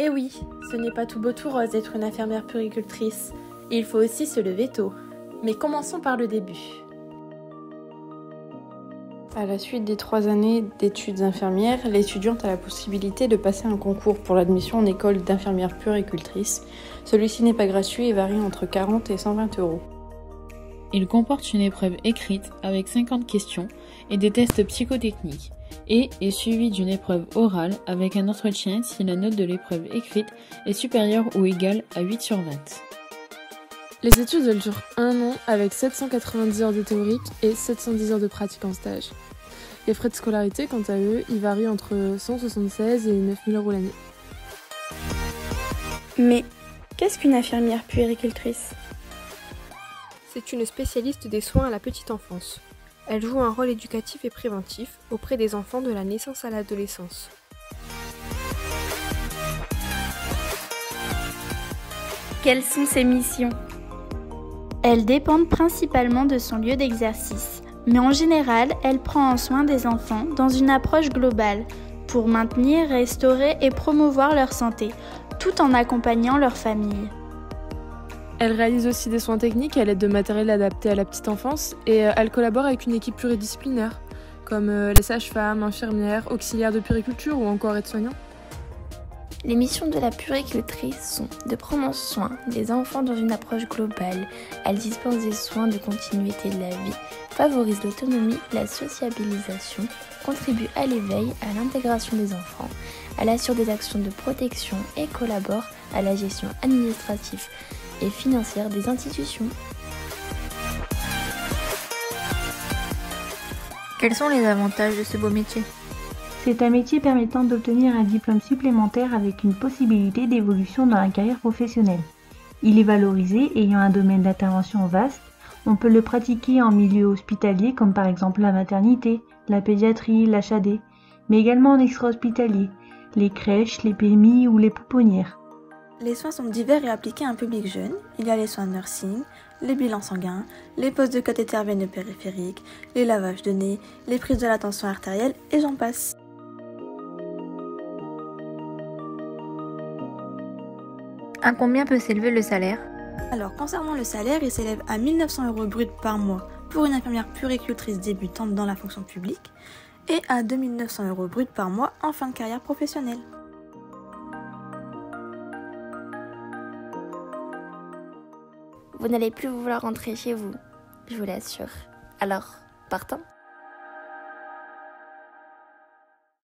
Eh oui, ce n'est pas tout beau tout rose d'être une infirmière puéricultrice. Il faut aussi se lever tôt. Mais commençons par le début. À la suite des 3 années d'études infirmières, l'étudiante a la possibilité de passer un concours pour l'admission en école d'infirmière puéricultrice. Celui-ci n'est pas gratuit et varie entre 40 et 120 €. Il comporte une épreuve écrite avec 50 questions et des tests psychotechniques et est suivi d'une épreuve orale avec un entretien si la note de l'épreuve écrite est supérieure ou égale à 8 sur 20. Les études elles durent 1 an avec 790 heures de théorique et 710 heures de pratique en stage. Les frais de scolarité, quant à eux, ils varient entre 176 et 9 000 € l'année. Mais qu'est-ce qu'une infirmière puéricultrice ? C'est une spécialiste des soins à la petite enfance. Elle joue un rôle éducatif et préventif auprès des enfants de la naissance à l'adolescence. Quelles sont ses missions ? Elles dépendent principalement de son lieu d'exercice, mais en général, elle prend en soin des enfants dans une approche globale pour maintenir, restaurer et promouvoir leur santé, tout en accompagnant leur famille. Elle réalise aussi des soins techniques à l'aide de matériel adapté à la petite enfance et elle collabore avec une équipe pluridisciplinaire, comme les sages-femmes, infirmières, auxiliaires de puériculture ou encore aides-soignants. Les missions de la puéricultrice sont de prendre soin des enfants dans une approche globale. Elle dispense des soins de continuité de la vie, favorise l'autonomie, la sociabilisation, contribue à l'éveil, à l'intégration des enfants. Elle assure des actions de protection et collabore à la gestion administrative et financière des institutions. Quels sont les avantages de ce beau métier ? C'est un métier permettant d'obtenir un diplôme supplémentaire avec une possibilité d'évolution dans la carrière professionnelle. Il est valorisé, ayant un domaine d'intervention vaste. On peut le pratiquer en milieu hospitalier comme par exemple la maternité, la pédiatrie, l'HAD, mais également en extra-hospitalier, les crèches, les PMI ou les pouponnières. Les soins sont divers et appliqués à un public jeune. Il y a les soins de nursing, les bilans sanguins, les poses de cathéter veineux périphérique, les lavages de nez, les prises de la tension artérielle et j'en passe. À combien peut s'élever le salaire ? Alors, concernant le salaire, il s'élève à 1 900 € brut par mois pour une infirmière puéricultrice débutante dans la fonction publique et à 2 900 € brut par mois en fin de carrière professionnelle. Vous n'allez plus vouloir rentrer chez vous, je vous l'assure. Alors, partons.